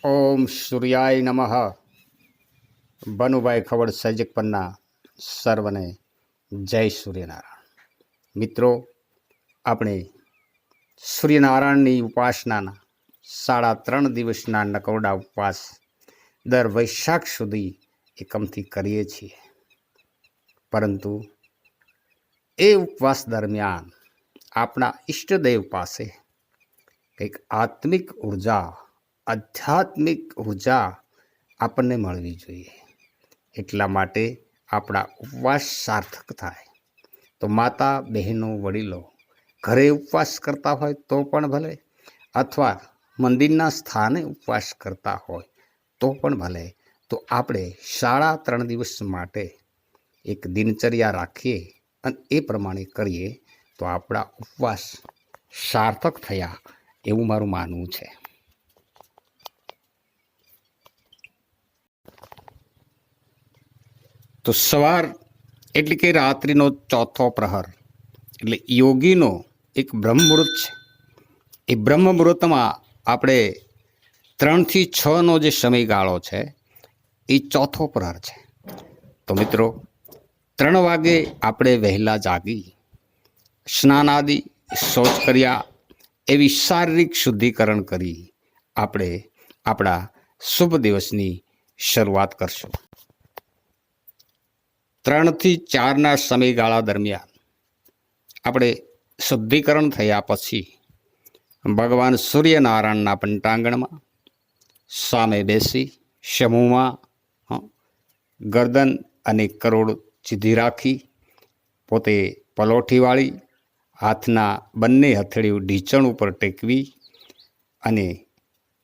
ઓમ સૂર્યાય નમઃ. બનુભાઈ ખવડ સજક પન્ના સર્વને જય સૂર્યનારાયણ. મિત્રો, આપણે સૂર્યનારાયણની ઉપાસનાના 3.5 દિવસના નકોરડા ઉપવાસ દર વૈશાખ સુધી એકમથી કરીએ છીએ. પરંતુ એ ઉપવાસ દરમિયાન આપણા ઈષ્ટદેવ પાસે કંઈક આત્મિક ઉર્જા, આધ્યાત્મિક ઉર્જા આપણને મળવી જોઈએ. એટલા માટે આપણા ઉપવાસ સાર્થક થાય. તો માતા, બહેનો, વડીલો ઘરે ઉપવાસ કરતા હોય તો પણ ભલે, અથવા મંદિરના સ્થાને ઉપવાસ કરતા હોય તો પણ ભલે, તો આપણે 3.5 દિવસ માટે એક દિનચર્યા રાખીએ અને એ પ્રમાણે કરીએ તો આપણા ઉપવાસ સાર્થક થયા એવું મારું માનવું છે. તો સવાર એટલે કે રાત્રિનો ચોથો પ્રહર એટલે યોગીનો એક બ્રહ્મ મુહૂર્ત છે. એ બ્રહ્મ મુહૂર્તમાં આપણે 3 થી 6નો જે સમયગાળો છે એ ચોથો પ્રહર છે. તો મિત્રો, 3 વાગે આપણે વહેલા જાગી સ્નાનાદિ શૌચ કર્યા એવી શારીરિક શુદ્ધિકરણ કરી આપણે આપણા શુભ દિવસની શરૂઆત કરશું. 3 થી 4ના સમયગાળા દરમિયાન આપણે શુદ્ધિકરણ થયા પછી ભગવાન સૂર્યનારાયણના પંચાંગણમાં સામે બેસી સમૂહમાં ગરદન અને કરોડ સીધી રાખી, પોતે પલોઠી વાળી, હાથના બંને હથેળીઓ ઢીંચણ ઉપર ટેકવી અને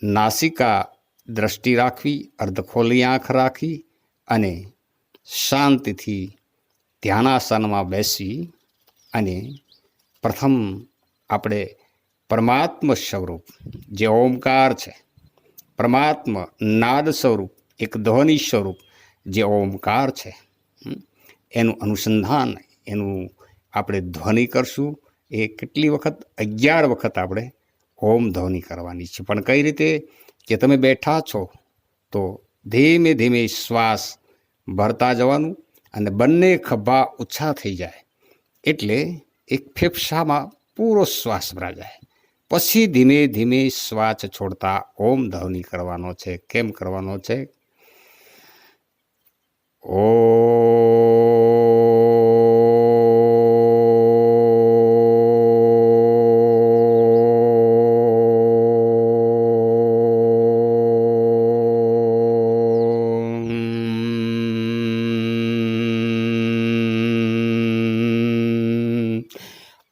નાસિકા દ્રષ્ટિ રાખવી, અર્ધખોલી આંખ રાખી અને શાંતિથી ધ્યાનાસનમાં બેસી અને પ્રથમ આપણે પરમાત્મ સ્વરૂપ જે ઓમકાર છે, પરમાત્મ નાદ સ્વરૂપ, એક ધ્વનિ સ્વરૂપ જે ઓમકાર છે, એનું અનુસંધાન, એનું આપણે ધ્વનિ કરશું. એ કેટલી વખત? 11 વખત આપણે ઓમ ધ્વનિ કરવાની છે. પણ કઈ રીતે? કે તમે બેઠા છો તો ધીમે ધીમે શ્વાસ ભરતા જવાનું અને બંને ખભા ઊંચા થઈ જાય એટલે એક ફેફસામાં પૂરો શ્વાસ ભરાઈ જાય. પછી ધીમે ધીમે શ્વાસ છોડતા ઓમ ધ્વનિ કરવાનો છે. કેમ કરવાનો છે? ઓ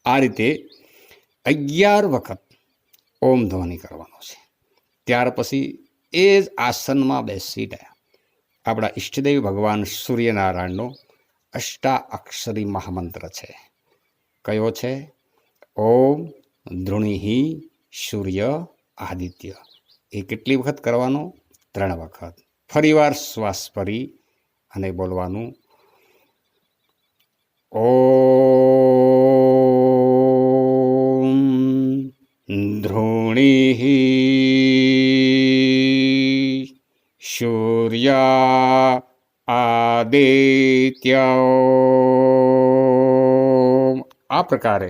આ રીતે 11 વખત ઓમ ધ્વનિ કરવાનો છે. ત્યાર પછી એ જ આસનમાં બેસીને આપણા ઈષ્ટદેવ ભગવાન સૂર્યનારાયણનો અષ્ટાક્ષરી મહામંત્ર છે. કયો છે? ઓમ ધૃણીહિ સૂર્ય આદિત્ય. એ કેટલી વખત કરવાનો? 3 વખત. ફરીવાર શ્વાસ ભરી અને બોલવાનું ઓમ ધૃણીહિ સૂર્ય આદિત્ય. આ પ્રકારે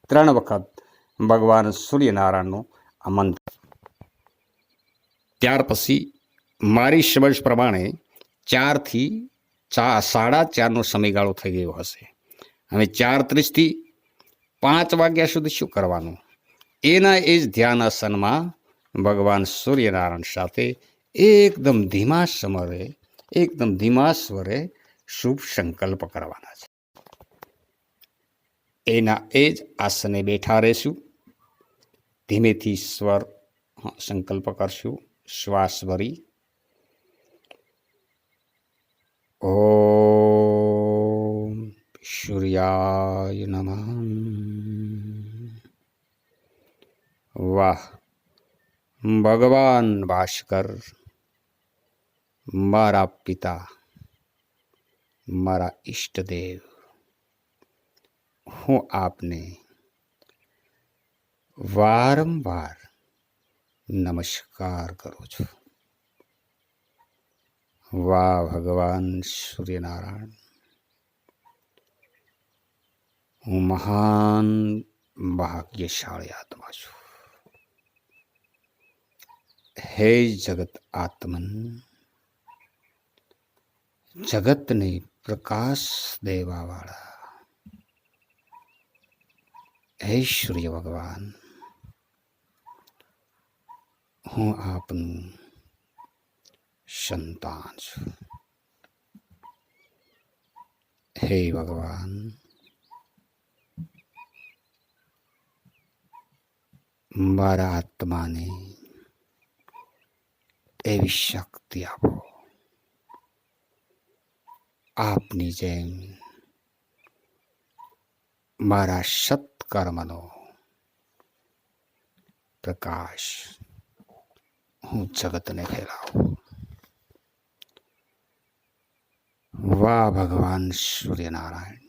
3 વખત ભગવાન સૂર્યનારાયણનો આ મંત્ર. ત્યાર પછી મારી સમજ પ્રમાણે 4 થી 4:30નો સમયગાળો થઈ ગયો હશે. હવે 4:30 થી 5 વાગ્યા સુધી શું કરવાનું? એના એ જ ધ્યાનાસનમાં ભગવાન સૂર્યનારાયણ સાથે એકદમ ધીમા સ્વરે શુભ સંકલ્પ કરવાના છે. એના એ જ આસને બેઠા રહેશું. ધીમેથી સ્વર સંકલ્પ કરશું, શ્વાસ ભરી. ઓમ સૂર્યાય નમઃ. વાહ ભગવાન ભાસ્કર, મારા પિતા, મારા ઈષ્ટદેવ, હું આપને વારંવાર નમસ્કાર કરું છું. વાહ ભગવાન સૂર્યનારાયણ, હું મહાન ભાગ્યશાળી આત્મા છું. હે જગત આત્મન, જગતને પ્રકાશ દેવાવાળા હે સૂર્ય ભગવાન, હું આપનું સંતાન છું. હે ભગવાન, મારા આત્માને એવી શક્તિ આપો, આપની જેમ મારા સત્કર્મનો પ્રકાશ હું જગતને ફેલાવું. વાહ ભગવાન સૂર્યનારાયણ,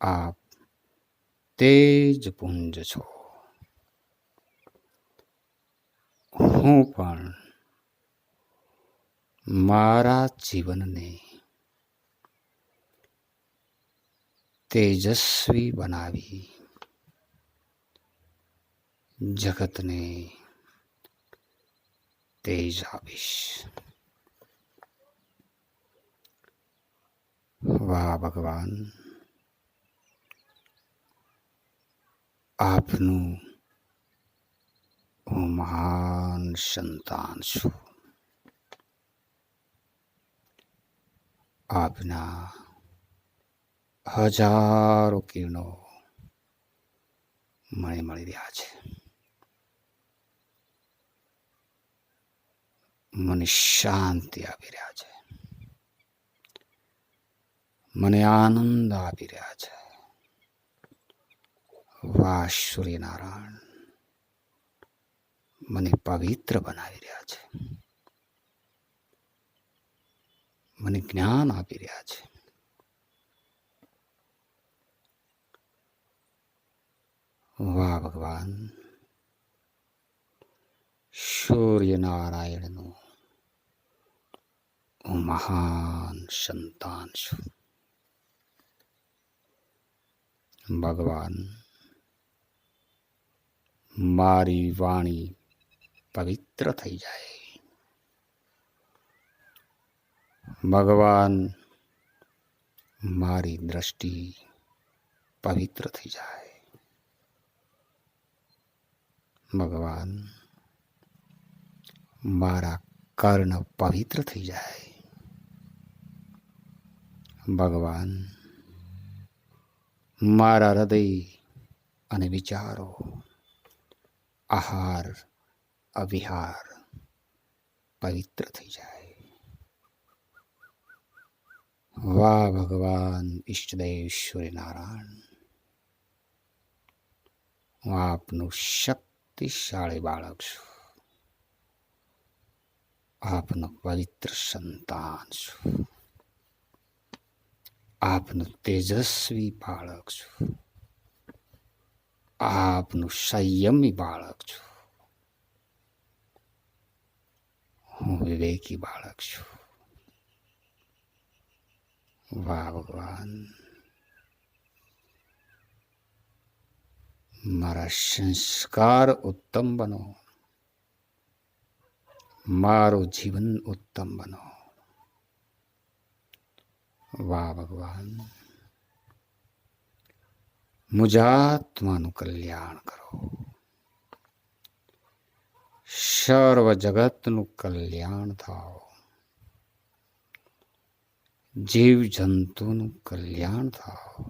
આપ તેજ પુંજ છો. હું પણ મારા જીવનને તેજસ્વી બનાવી જગતને તેજ આપીશ. વાહ ભગવાન, આપનું હું મહાન સંતાન છું. આપના હજારો કિરણો મને મળી રહ્યા છે. મને શાંતિ આપી રહ્યા છે, મને આનંદ આપી રહ્યા છે. વાહ સૂર્યનારાયણ, મને પવિત્ર બનાવી રહ્યા છે, મને જ્ઞાન આપી રહ્યા છે. વાહ ભગવાન, સૂર્યનારાયણનું હું મહાન સંતાન છું. ભગવાન, મારી વાણી પવિત્ર થઈ જાય. ભગવાન, મારી દ્રષ્ટિ પવિત્ર થઈ જાય. ભગવાન, મારા કર્ણ પવિત્ર થઈ જાય. ભગવાન, મારા હૃદય અને વિચારો, આહાર અવિહાર પવિત્ર થઈ જાય. વાહ ભગવાન ઈષ્ટદેવ સૂર્યનારાયણ, હું આપનું શક્તિશાળી બાળક છું. આપનું પવિત્ર સંતાન છું. આપનું તેજસ્વી બાળક છું. આપનું સંયમી બાળક છું. હું વિવેકી બાળક છું. વાહ ભગવાન, મારા સંસ્કાર ઉત્તમ બનો, મારું જીવન ઉત્તમ બનો. વાહ ભગવાન, મુજાત્માનું કલ્યાણ કરો, સર્વ જગતનું કલ્યાણ થાઓ, જીવ જંતુનું કલ્યાણ થાઓ,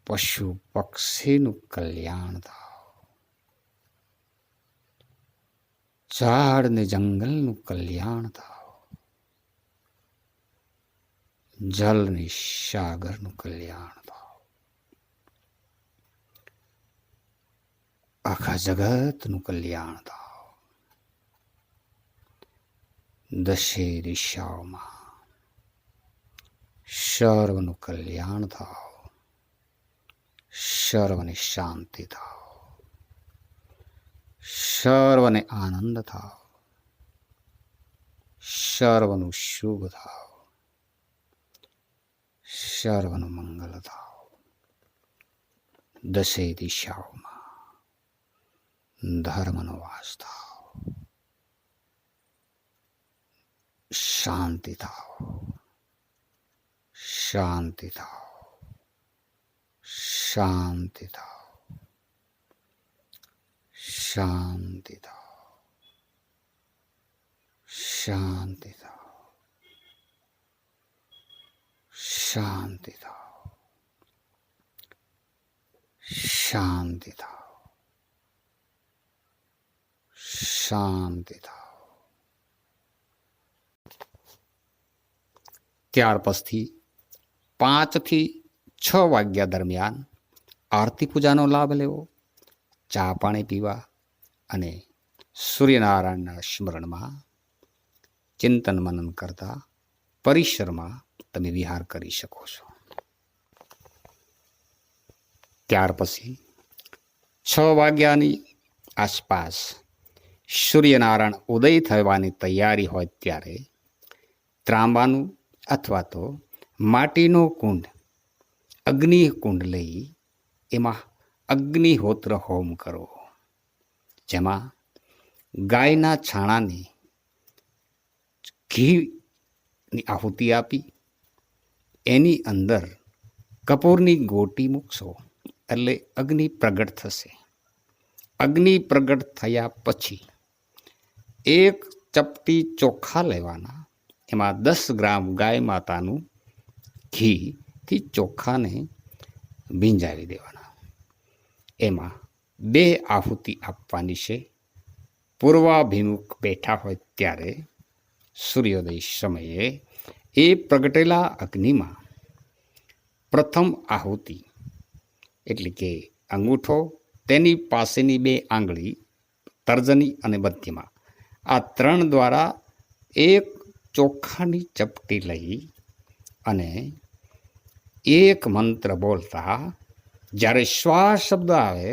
પશુ પક્ષીનું કલ્યાણ થાઓ, ઝાડ ને જંગલનું કલ્યાણ થાઓ, જલ ને સાગરનું કલ્યાણ થાઓ, આખા જગતનું કલ્યાણ થાઓ. દશે દિશાઓમાં સર્વનું કલ્યાણ થાઓ, સર્વને શાંતિ થાવ, સર્વને આનંદ થાવ, સર્વનું શુભ થાવ, સર્વનું મંગલ થાવ. દસે દિશાઓમાં ધર્મનો વાસ થાવ, શાંતિ થાવ, શાંતિ થાવ, શાંતિ થાવ, શાંતિ થાવ, શાંતિ થાવ, શાંતિ થાવ, શાંતિ થાવ, શાંતિ થાવ. ત્યાર પછી 5 થી 6 વાગ્યા દરમિયાન આરતી પૂજાનો લાભ લેવો, ચા પાણી પીવા અને સૂર્યનારાયણના સ્મરણમાં ચિંતન મનન કરતા પરિસરમાં તમે વિહાર કરી શકો છો. ત્યાર પછી 6 વાગ્યાની આસપાસ સૂર્યનારાયણ ઉદય થવાની તૈયારી હોય ત્યારે ત્રાંબાનું અથવા તો માટીનો કુંડ, અગ્નિકુંડ લઈ એમાં અગ્નિહોત્ર હોમ કરો, જેમાં ગાયના છાણાને ઘીની આહુતિ આપી એની અંદર કપૂરની ગોટી મૂકશો એટલે અગ્નિ પ્રગટ થશે. અગ્નિ પ્રગટ થયા પછી 1 ચપટી ચોખા લેવાના, એમાં 10 ગ્રામ ગાય માતાનું ઘીથી ચોખાને ભીંજાવી દેવાના. એમાં 2 આહુતિ આપવાની છે. પૂર્વાભિમુખ બેઠા હોય ત્યારે સૂર્યોદય સમયે એ પ્રગટેલા અગ્નિમાં પ્રથમ આહુતિ એટલે કે અંગૂઠો, તેની પાસેની 2 આંગળી, તર્જની અને મધ્યમાં, આ 3 દ્વારા 1 ચોખાની ચપટી લઈ અને 1 મંત્ર બોલતા જ્યારે શ્વાસ શબ્દ આવે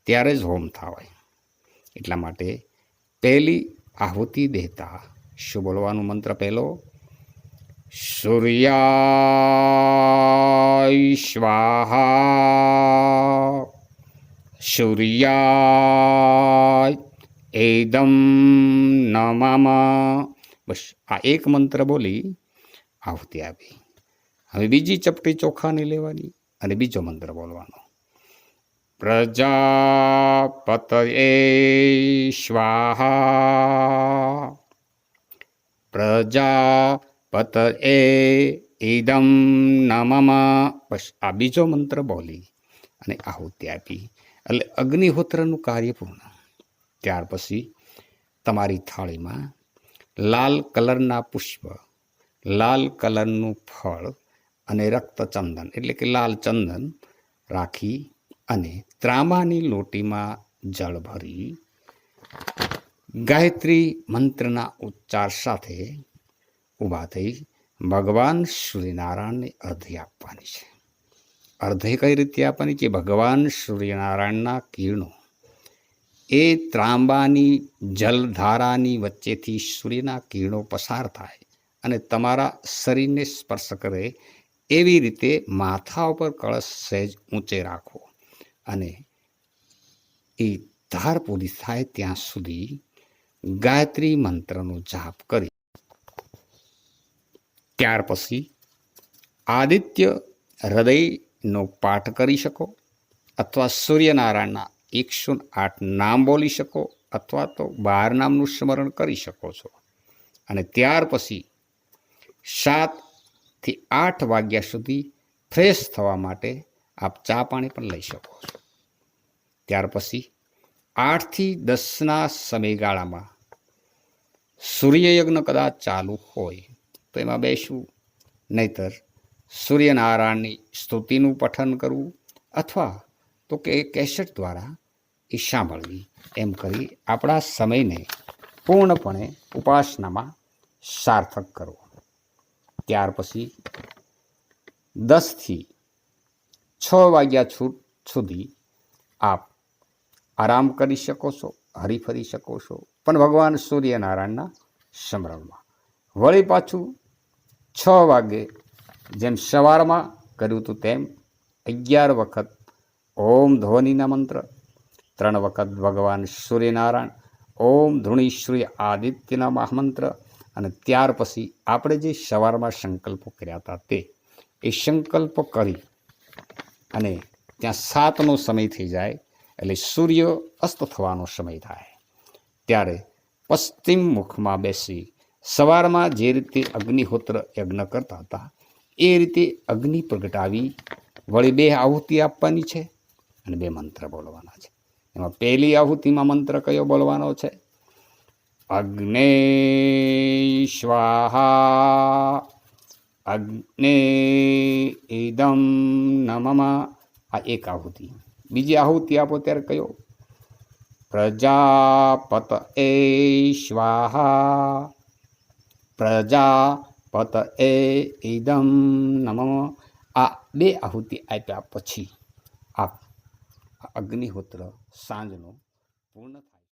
ત્યારે જ હોમ થાય. એટલા માટે પહેલી આહુતિ દેતા શું બોલવાનું મંત્ર? પહેલો સૂર્યાય સ્વાહા, સૂર્યાય એદમ નમઃ. બસ આ 1 મંત્ર બોલી આહુતિ આપી. હવે બીજી ચપટી ચોખાની લેવાની અને બીજો મંત્ર બોલવાનો. પ્રજાપતયે સ્વાહા, પ્રજાપતયે ઇદમ નમઃ. બસ આ બીજો મંત્ર બોલી અને આહુતિ આપી એટલે અગ્નિહોત્રનું કાર્ય પૂર્ણ. ત્યાર પછી તમારી થાળીમાં લાલ કલરના પુષ્પ, લાલ કલરનું ફળ અને રક્તચંદન એટલે કે લાલ ચંદન રાખી અને ત્રાંબાની લોટીમાં જળ ભરી ગાયત્રી મંત્રના ઉચ્ચાર સાથે ઊભા થઈ ભગવાન સૂર્યનારાયણને અર્ધ્ય આપવાની છે. અર્ધ્ય કઈ રીતે આપવાની છે? ભગવાન સૂર્યનારાયણના કિરણો એ ત્રાંબાની જલધારાની વચ્ચેથી સૂર્યના કિરણો પસાર થાય અને તમારા શરીરને સ્પર્શ કરે એવી રીતે માથા ઉપર કળશ સહેજ ઊંચે રાખો અને એ ધાર પૂરી થાય ત્યાં સુધી ગાયત્રી મંત્રનો જાપ કરી ત્યાર પછી આદિત્ય હૃદયનો પાઠ કરી શકો અથવા સૂર્યનારાયણના 108 નામ બોલી શકો અથવા તો 12 નામનું સ્મરણ કરી શકો છો. અને ત્યાર પછી 7 થી 8 વાગ્યા સુધી ફ્રેશ થવા માટે આપ ચા પાણી પણ લઈ શકો છો. ત્યાર પછી 8 થી 10ના સમયગાળામાં સૂર્યયજ્ઞ કદાચ ચાલુ હોય તો એમાં બેસવું, નહીતર સૂર્યનારાયણની સ્તુતિનું પઠન કરવું અથવા તો કે કેસેટ દ્વારા એ સાંભળવી. એમ કરી આપણા સમયને પૂર્ણપણે ઉપાસનામાં સાર્થક કરવો. ત્યાર પછી 10 થી 6 વાગ્યા છૂટ સુધી આપ આરામ કરી શકો છો, હરીફરી શકો છો, પણ ભગવાન સૂર્યનારાયણના સ્મરણમાં. વળી પાછું 6 વાગે જેમ સવારમાં કર્યું હતું તેમ 11 વખત ઓમ ધ્વનિના મંત્ર, 3 વખત ભગવાન સૂર્યનારાયણ, ઓમ ધૃણીશ્રી આદિત્યના મહામંત્ર, અને ત્યાર પછી આપણે જે સવારમાં સંકલ્પો કર્યા હતા તે એ સંકલ્પ કરી અને ત્યાં 7નો સમય થઈ જાય એટલે સૂર્ય અસ્ત થવાનો સમય થાય ત્યારે પશ્ચિમ મુખમાં બેસી સવારમાં જે રીતે અગ્નિહોત્ર યજ્ઞ કરતા હતા એ રીતે અગ્નિ પ્રગટાવી વળી 2 આહુતિ આપવાની છે અને 2 મંત્ર બોલવાના છે. એમાં પહેલી આહુતિમાં મંત્ર કયો બોલવાનો છે? અગ્ને સ્વાહા અગ્ને ઇદમ નમઃ. આ એક આહુતિ. બીજી આહુતિ આપો ત્યારે કયો? પ્રજાપત એ સ્વાહા પ્રજાપત એ ઇદમ નમઃ. આ 2 આહુતિ આપ્યા પછી આપ અગ્નિહોત્ર સાંજનો પૂર્ણ